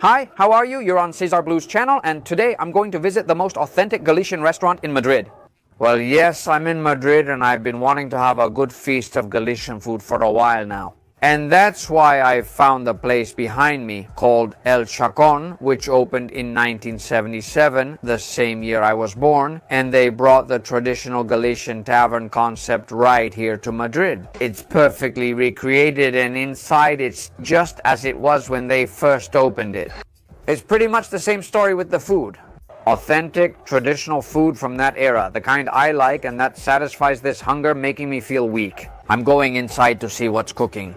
Hi, how are you? You're on Cesar Blues channel, and today I'm going to visit the most authentic Galician restaurant in Madrid. Well, yes, I'm in Madrid and I've been wanting to have a good feast of Galician food for a while now. And that's why I found the place behind me called El Lacón, which opened in 1977, the same year I was born, and they brought the traditional Galician tavern concept right here to Madrid. It's perfectly recreated, and inside it's just as it was when they first opened it. It's pretty much the same story with the food. Authentic, traditional food from that era, the kind I like and that satisfies this hunger making me feel weak. I'm going inside to see what's cooking.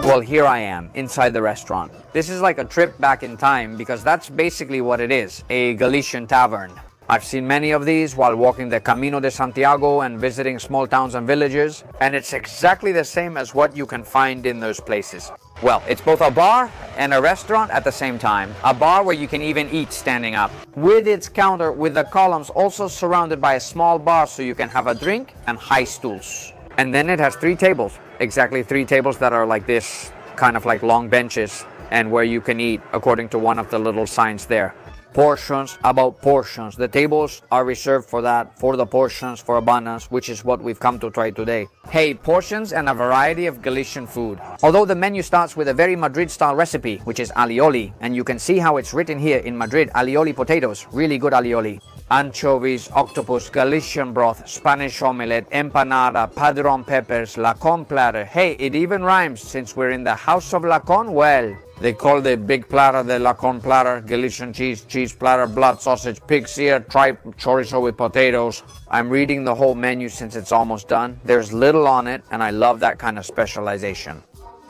Well, here I am, inside the restaurant. This is like a trip back in time because that's basically what it is, a Galician tavern. I've seen many of these while walking the Camino de Santiago and visiting small towns and villages, and it's exactly the same as what you can find in those places. Well, it's both a bar and a restaurant at the same time. A bar where you can even eat standing up, with its counter with the columns also surrounded by a small bar so you can have a drink and high stools. And then it has 3 tables, exactly 3 tables that are like this, kind of like long benches, and where you can eat according to one of the little signs there. Portions about portions. The tables are reserved for that, for the portions, for abundance, which is what we've come to try today. Hey, portions and a variety of Galician food. Although the menu starts with a very Madrid-style recipe, which is alioli, and you can see how it's written here in Madrid, alioli potatoes, really good alioli. Anchovies, octopus, Galician broth, Spanish omelette, empanada, Padrón peppers, Lacón platter. Hey, it even rhymes since we're in the house of Lacón. Well, they call the big platter the Lacón platter, Galician cheese platter, blood sausage, pig's ear, tripe, chorizo with potatoes. I'm reading the whole menu since it's almost done. There's little on it, and I love that kind of specialization.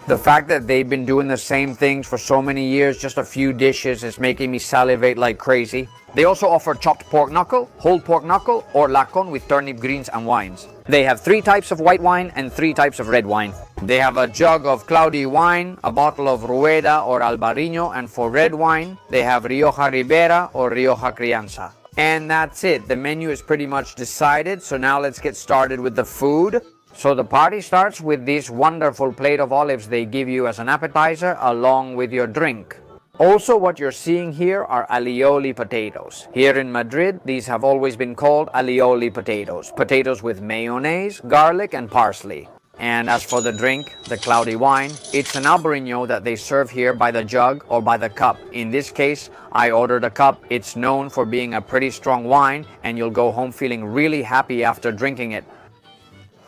The fact that they've been doing the same things for so many years, just a few dishes, is making me salivate like crazy. They also offer chopped pork knuckle, whole pork knuckle, or lacón with turnip greens and wines. They have 3 types of white wine and 3 types of red wine. They have a jug of cloudy wine, a bottle of Rueda or Albarino, and for red wine, they have Rioja Ribera or Rioja Crianza. And that's it. The menu is pretty much decided, so now let's get started with the food. So the party starts with this wonderful plate of olives they give you as an appetizer along with your drink. Also, what you're seeing here are alioli potatoes. Here in Madrid, these have always been called alioli potatoes. Potatoes with mayonnaise, garlic, and parsley. And as for the drink, the cloudy wine, it's an Albarino that they serve here by the jug or by the cup. In this case, I ordered a cup. It's known for being a pretty strong wine, and you'll go home feeling really happy after drinking it.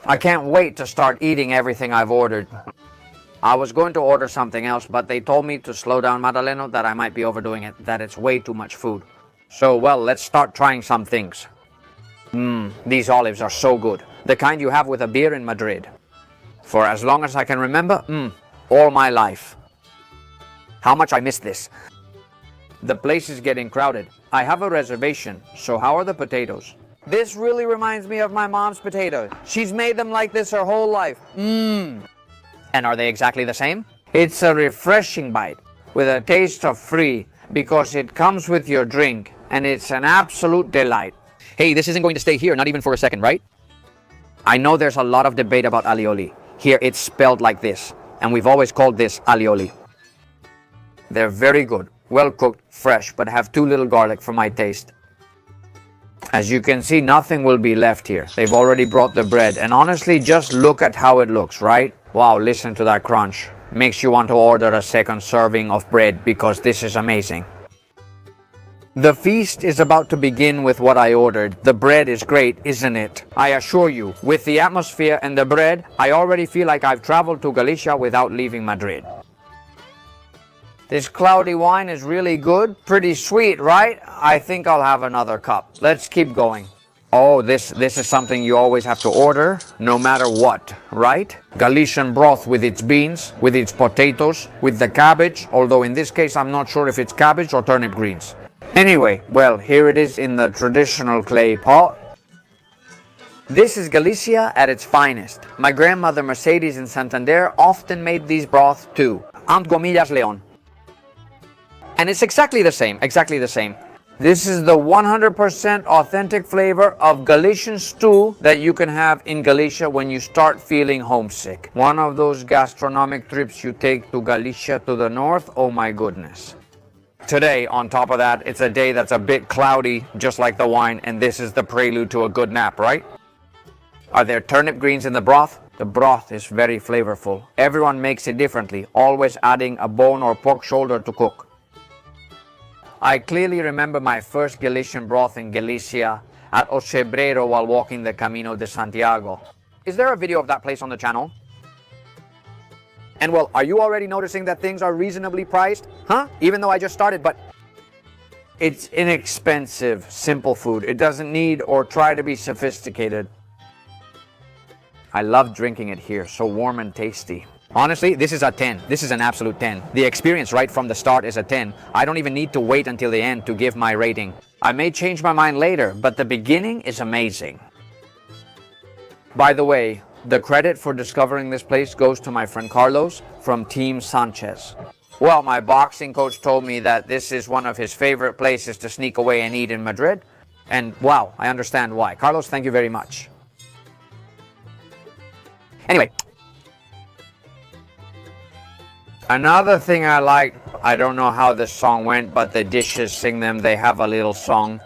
I can't wait to start eating everything I've ordered. I was going to order something else, but they told me to slow down, Madaleno, that I might be overdoing it, that it's way too much food. So, well, let's start trying some things. These olives are so good. The kind you have with a beer in Madrid. For as long as I can remember, all my life. How much I miss this. The place is getting crowded. I have a reservation, so how are the potatoes? This really reminds me of my mom's potatoes. She's made them like this her whole life. And are they exactly the same? It's a refreshing bite with a taste of free because it comes with your drink and it's an absolute delight. Hey, this isn't going to stay here, not even for a second, right? I know there's a lot of debate about alioli. Here it's spelled like this, and we've always called this alioli. They're very good, well cooked, fresh, but have too little garlic for my taste. As you can see, nothing will be left here. They've already brought the bread, and honestly, just look at how it looks, right? Wow, listen to that crunch. Makes you want to order a second serving of bread because this is amazing. The feast is about to begin with what I ordered. The bread is great, isn't it? I assure you, with the atmosphere and the bread, I already feel like I've traveled to Galicia without leaving Madrid. This cloudy wine is really good, pretty sweet, right? I think I'll have another cup. Let's keep going. Oh, this is something you always have to order, no matter what, right? Galician broth with its beans, with its potatoes, with the cabbage, although in this case I'm not sure if it's cabbage or turnip greens. Anyway, well, here it is in the traditional clay pot. This is Galicia at its finest. My grandmother Mercedes in Santander often made these broths too. Ant Gomillas León. And it's exactly the same, exactly the same. This is the 100% authentic flavor of Galician stew that you can have in Galicia when you start feeling homesick. One of those gastronomic trips you take to Galicia to the north, oh my goodness. Today, on top of that, it's a day that's a bit cloudy, just like the wine, and this is the prelude to a good nap, right? Are there turnip greens in the broth? The broth is very flavorful. Everyone makes it differently, always adding a bone or pork shoulder to cook. I clearly remember my first Galician broth in Galicia at Ocebrero while walking the Camino de Santiago. Is there a video of that place on the channel? And well, are you already noticing that things are reasonably priced? Huh? Even though I just started, but it's inexpensive, simple food. It doesn't need or try to be sophisticated. I love drinking it here, so warm and tasty. Honestly, this is a 10. This is an absolute 10. The experience right from the start is a 10. I don't even need to wait until the end to give my rating. I may change my mind later, but the beginning is amazing. By the way, the credit for discovering this place goes to my friend Carlos from Team Sanchez. Well, my boxing coach told me that this is one of his favorite places to sneak away and eat in Madrid. And wow, I understand why. Carlos, thank you very much. Anyway. Another thing I like, I don't know how this song went, but the dishes sing them, they have a little song.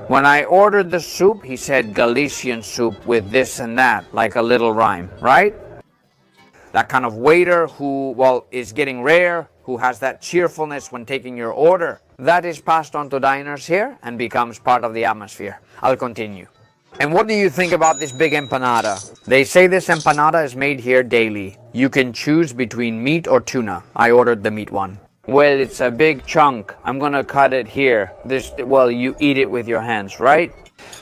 When I ordered the soup, he said Galician soup with this and that, like a little rhyme, right? That kind of waiter who, well, is getting rare, who has that cheerfulness when taking your order. That is passed on to diners here and becomes part of the atmosphere. I'll continue. And what do you think about this big empanada? They say this empanada is made here daily. You can choose between meat or tuna. I ordered the meat one. Well, it's a big chunk. I'm gonna cut it here. Well, you eat it with your hands, right?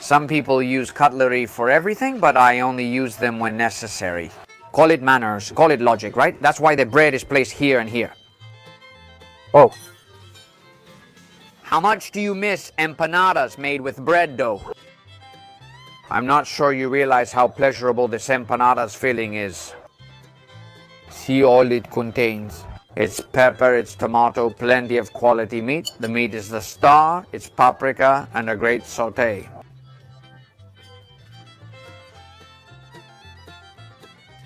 Some people use cutlery for everything, but I only use them when necessary. Call it manners, call it logic, right? That's why the bread is placed here and here. Oh. How much do you miss empanadas made with bread dough? I'm not sure you realize how pleasurable this empanada's filling is. See all it contains. It's pepper, it's tomato, plenty of quality meat. The meat is the star, it's paprika, and a great sauté.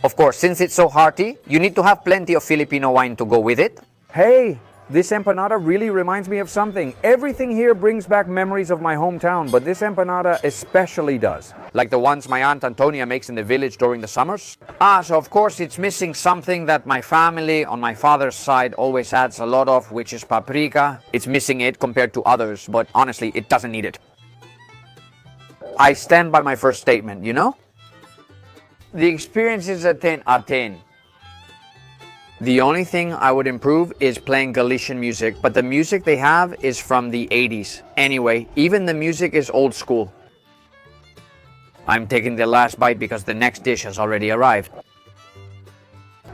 Of course, since it's so hearty, you need to have plenty of Filipino wine to go with it. Hey, this empanada really reminds me of something. Everything here brings back memories of my hometown, but this empanada especially does. Like the ones my Aunt Antonia makes in the village during the summers. So of course it's missing something that my family on my father's side always adds a lot of, which is paprika. It's missing it compared to others, but honestly, it doesn't need it. I stand by my first statement, you know? The experience is a 10 out of 10. The only thing I would improve is playing Galician music, but the music they have is from the 80s. Anyway, even the music is old school. I'm taking the last bite because the next dish has already arrived.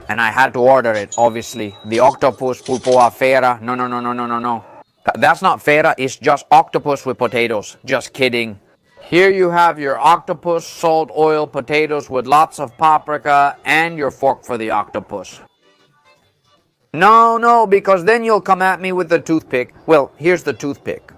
And I had to order it, obviously. The octopus pulpoa fera. No. That's not fera, it's just octopus with potatoes. Just kidding. Here you have your octopus, salt, oil, potatoes with lots of paprika, and your fork for the octopus. No, because then you'll come at me with the toothpick. Well, here's the toothpick.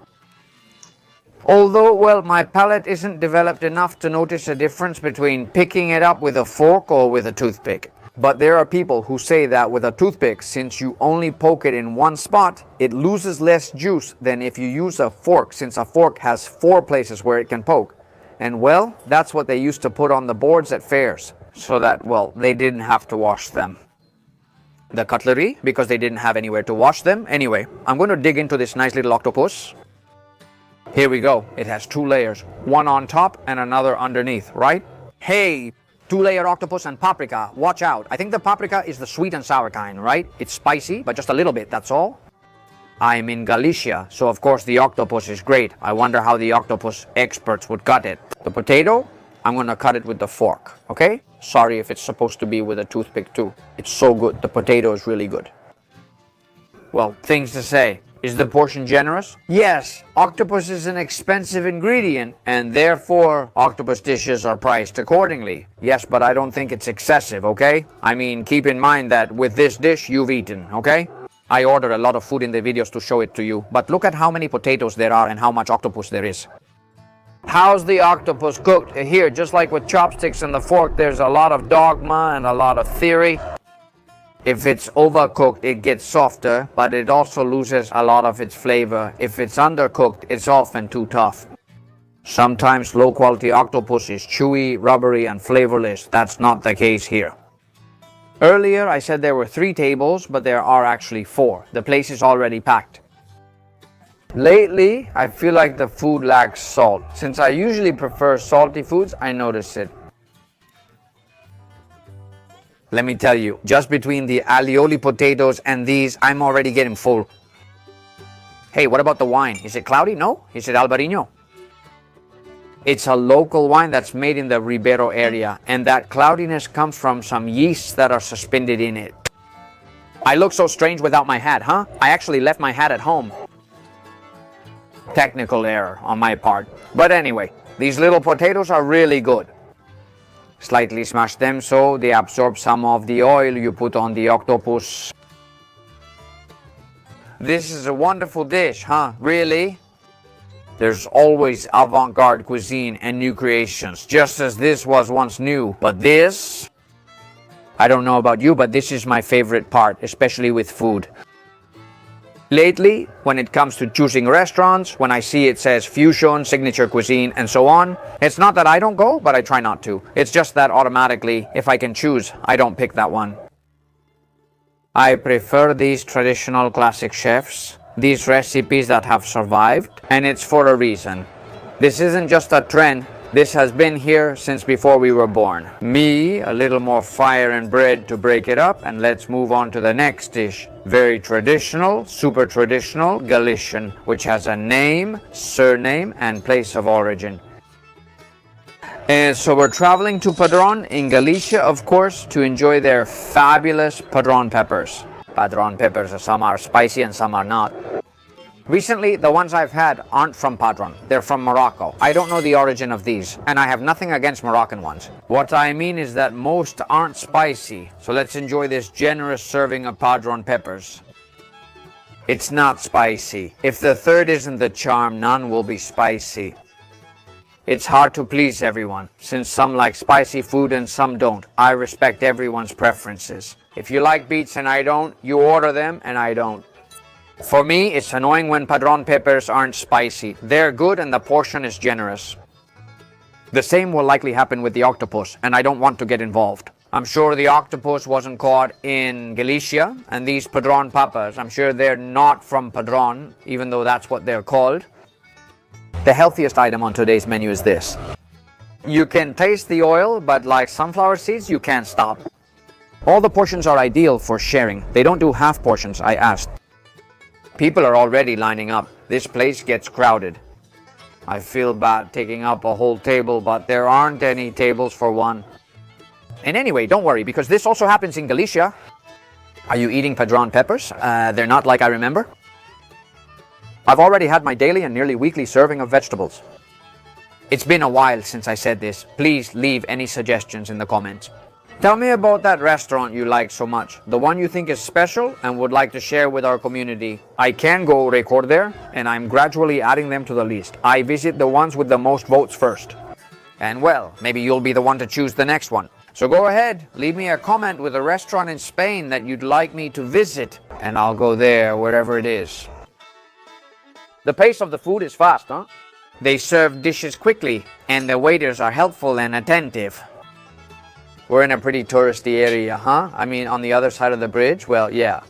Although, well, my palate isn't developed enough to notice a difference between picking it up with a fork or with a toothpick. But there are people who say that with a toothpick, since you only poke it in one spot, it loses less juice than if you use a fork, since a fork has 4 places where it can poke. And well, that's what they used to put on the boards at fairs, so that, well, they didn't have to wash them. The cutlery, because they didn't have anywhere to wash them. Anyway, I'm going to dig into this nice little octopus. Here we go. It has 2 layers, one on top and another underneath, right? Hey, 2-layer octopus and paprika. Watch out. I think the paprika is the sweet and sour kind, right? It's spicy, but just a little bit, that's all. I'm in Galicia, so of course the octopus is great. I wonder how the octopus experts would cut it. The potato, I'm gonna cut it with the fork, okay? Sorry if it's supposed to be with a toothpick too. It's so good. The potato is really good. Well, things to say. Is the portion generous? Yes, octopus is an expensive ingredient, and therefore octopus dishes are priced accordingly. Yes, but I don't think it's excessive, okay? I mean, keep in mind that with this dish you've eaten, okay? I order a lot of food in the videos to show it to you, but look at how many potatoes there are and how much octopus there is. How's the octopus cooked? Here, just like with chopsticks and the fork, there's a lot of dogma and a lot of theory. If it's overcooked, it gets softer, but it also loses a lot of its flavor. If it's undercooked, it's often too tough. Sometimes low-quality octopus is chewy, rubbery, and flavorless. That's not the case here. Earlier, I said there were 3 tables, but there are actually 4. The place is already packed. Lately, I feel like the food lacks salt. Since I usually prefer salty foods, I notice it. Let me tell you, just between the alioli potatoes and these, I'm already getting full. Hey, what about the wine? Is it cloudy? No? Is it Albarino? It's a local wine that's made in the Ribero area, and that cloudiness comes from some yeasts that are suspended in it. I look so strange without my hat, huh? I actually left my hat at home. Technical error on my part. But anyway, these little potatoes are really good. Slightly smash them so they absorb some of the oil you put on the octopus. This is a wonderful dish, huh? Really? There's always avant-garde cuisine and new creations, just as this was once new. But this, I don't know about you, but this is my favorite part, especially with food. Lately, when it comes to choosing restaurants, when I see it says fusion, signature cuisine, and so on, it's not that I don't go, but I try not to. It's just that automatically, if I can choose, I don't pick that one. I prefer these traditional classic chefs, these recipes that have survived, and it's for a reason. This isn't just a trend. This has been here since before we were born. Me, a little more fire and bread to break it up, and let's move on to the next dish. Very traditional, super traditional, Galician, which has a name, surname, and place of origin. And so we're traveling to Padrón in Galicia, of course, to enjoy their fabulous Padrón peppers. Padrón peppers, some are spicy and some are not. Recently, the ones I've had aren't from Padrón. They're from Morocco. I don't know the origin of these, and I have nothing against Moroccan ones. What I mean is that most aren't spicy, so let's enjoy this generous serving of Padrón peppers. It's not spicy. If the third isn't the charm, none will be spicy. It's hard to please everyone, since some like spicy food and some don't. I respect everyone's preferences. If you like beets and I don't, you order them and I don't. For me, it's annoying when Padrón peppers aren't spicy. They're good and the portion is generous. The same will likely happen with the octopus, and I don't want to get involved. I'm sure the octopus wasn't caught in Galicia, and these Padrón peppers, I'm sure they're not from Padrón, even though that's what they're called. The healthiest item on today's menu is this. You can taste the oil, but like sunflower seeds, you can't stop. All the portions are ideal for sharing. They don't do half portions, I asked. People are already lining up. This place gets crowded. I feel bad taking up a whole table, but there aren't any tables for one. And anyway, don't worry, because this also happens in Galicia. Are you eating Padrón peppers? They're not like I remember. I've already had my daily and nearly weekly serving of vegetables. It's been a while since I said this. Please leave any suggestions in the comments. Tell me about that restaurant you like so much, the one you think is special and would like to share with our community. I can go record there, and I'm gradually adding them to the list. I visit the ones with the most votes first. And well, maybe you'll be the one to choose the next one. So go ahead, leave me a comment with a restaurant in Spain that you'd like me to visit, and I'll go there wherever it is. The pace of the food is fast, huh? They serve dishes quickly, and the waiters are helpful and attentive. We're in a pretty touristy area, huh? I mean, on the other side of the bridge? Well, yeah.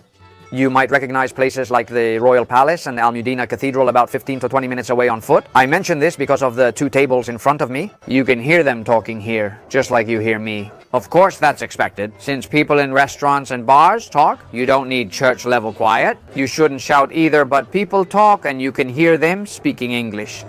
You might recognize places like the Royal Palace and Almudena Cathedral about 15 to 20 minutes away on foot. I mention this because of the two tables in front of me. You can hear them talking here, just like you hear me. Of course, that's expected. Since people in restaurants and bars talk, you don't need church-level quiet. You shouldn't shout either, but people talk and you can hear them speaking English.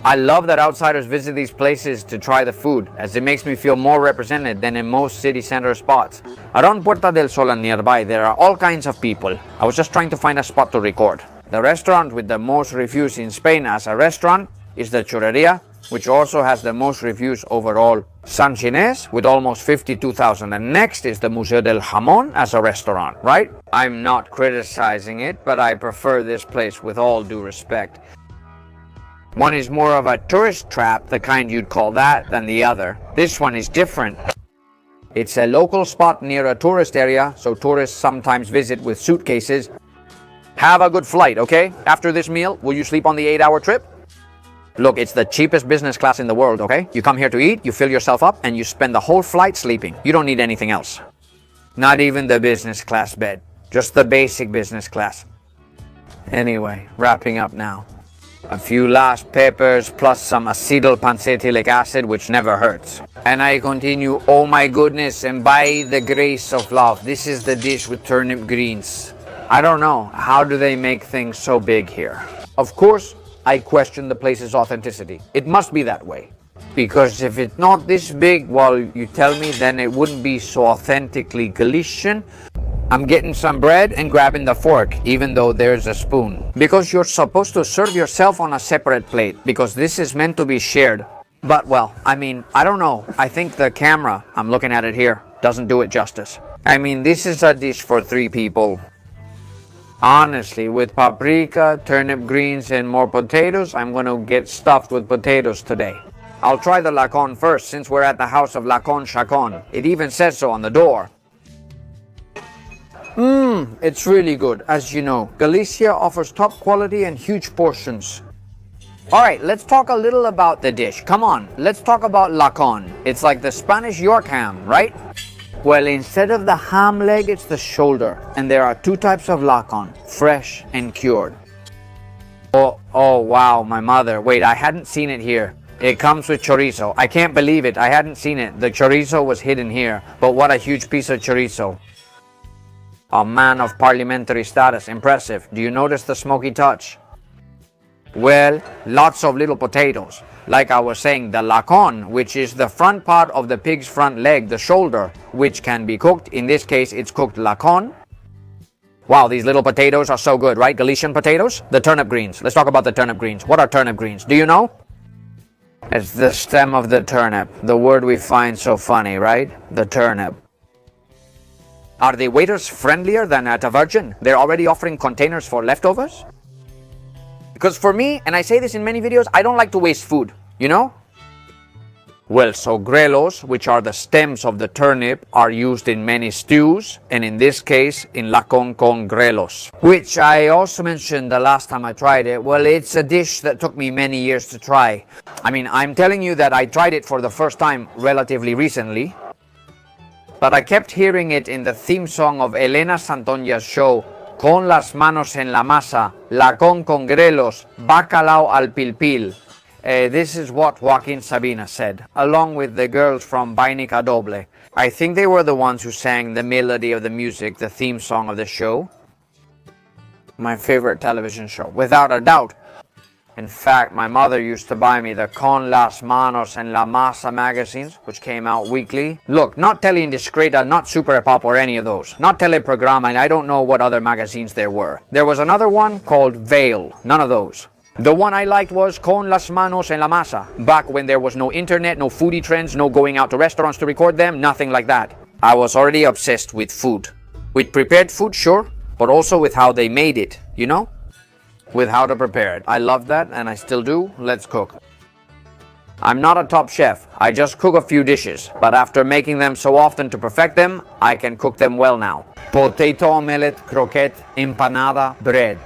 I love that outsiders visit these places to try the food, as it makes me feel more represented than in most city center spots. Around Puerta del Sol and nearby, there are all kinds of people. I was just trying to find a spot to record. The restaurant with the most reviews in Spain as a restaurant is the Churreria, which also has the most reviews overall. San Ginés with almost 52,000, and next is the Museo del Jamón as a restaurant, right? I'm not criticizing it, but I prefer this place with all due respect. One is more of a tourist trap, the kind you'd call that, than the other. This one is different. It's a local spot near a tourist area, so tourists sometimes visit with suitcases. Have a good flight, okay? After this meal, will you sleep on the 8-hour trip? Look, it's the cheapest business class in the world, okay? You come here to eat, you fill yourself up, and you spend the whole flight sleeping. You don't need anything else. Not even the business class bed. Just the basic business class. Anyway, wrapping up now. A few last peppers plus some acetyl pancetylic acid, which never hurts. And I continue, oh my goodness, and by the grace of love, this is the dish with turnip greens. I don't know, how do they make things so big here? Of course, I question the place's authenticity. It must be that way. Because if it's not this big, well, you tell me, then it wouldn't be so authentically Galician. I'm getting some bread and grabbing the fork, even though there's a spoon. Because you're supposed to serve yourself on a separate plate, because this is meant to be shared. But, well, I mean, I don't know. I think the camera, I'm looking at it here, doesn't do it justice. I mean, this is a dish for 3 people. Honestly, with paprika, turnip greens, and more potatoes, I'm gonna get stuffed with potatoes today. I'll try the Lacón first, since we're at the house of Lacón Chacón. It even says so on the door. It's really good. As you know, Galicia offers top quality and huge portions. Alright, let's talk a little about the dish. Come on, let's talk about Lacón. It's like the Spanish York ham, right? Well, instead of the ham leg, it's the shoulder. And there are 2 types of Lacón, fresh and cured. Oh wow, my mother. Wait, I hadn't seen it here. It comes with chorizo. I can't believe it. I hadn't seen it. The chorizo was hidden here. But what a huge piece of chorizo. A man of parliamentary status. Impressive. Do you notice the smoky touch? Well, lots of little potatoes. Like I was saying, the Lacón, which is the front part of the pig's front leg, the shoulder, which can be cooked. In this case, it's cooked Lacón. Wow, these little potatoes are so good, right? Galician potatoes? The turnip greens. Let's talk about the turnip greens. What are turnip greens? Do you know? It's the stem of the turnip. The word we find so funny, right? The turnip. Are the waiters friendlier than at a Virgin? They're already offering containers for leftovers? Because for me, and I say this in many videos, I don't like to waste food, you know? Well, so grelos, which are the stems of the turnip, are used in many stews, and in this case, in Lacón con grelos, which I also mentioned the last time I tried it. Well, it's a dish that took me many years to try. I mean, I'm telling you that I tried it for the first time relatively recently, but I kept hearing it in the theme song of Elena Santonja's show, Con las manos en la masa, Lacón con grelos, bacalao al pilpil. This is what Joaquin Sabina said, along with the girls from Bainica Doble. I think they were the ones who sang the melody of the music, the theme song of the show. My favorite television show, without a doubt. In fact, my mother used to buy me the Con las manos en la masa magazines, which came out weekly. Look, not Teleindiscreta, not Super Pop or any of those. Not Teleprograma, and I don't know what other magazines there were. There was another one called Veil. None of those. The one I liked was Con las manos en la masa. Back when there was no internet, no foodie trends, no going out to restaurants to record them, nothing like that. I was already obsessed with food. With prepared food, sure, but also with how they made it, you know? With how to prepare it. I love that, and I still do. Let's cook. I'm not a top chef. I just cook a few dishes, but after making them so often to perfect them, I can cook them well now. Potato omelette, croquette, empanada, bread.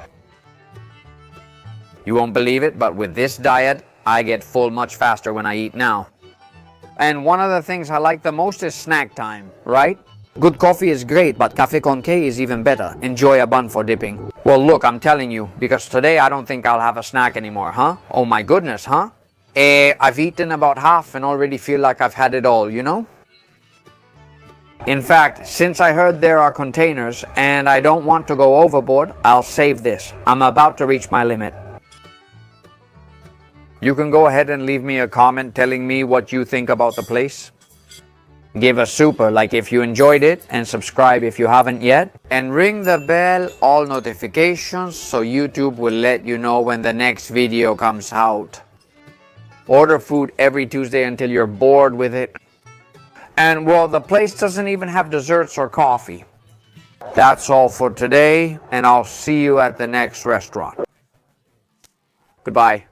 You won't believe it, but with this diet, I get full much faster when I eat now. And one of the things I like the most is snack time, right? Good coffee is great, but café con qué is even better. Enjoy a bun for dipping. Well, look, I'm telling you, because today I don't think I'll have a snack anymore, huh? Oh my goodness, huh? I've eaten about half and already feel like I've had it all, you know? In fact, since I heard there are containers and I don't want to go overboard, I'll save this. I'm about to reach my limit. You can go ahead and leave me a comment telling me what you think about the place. Give a super like if you enjoyed it and subscribe if you haven't yet. And ring the bell, all notifications, so YouTube will let you know when the next video comes out. Order food every Tuesday until you're bored with it. And well, the place doesn't even have desserts or coffee. That's all for today, and I'll see you at the next restaurant. Goodbye.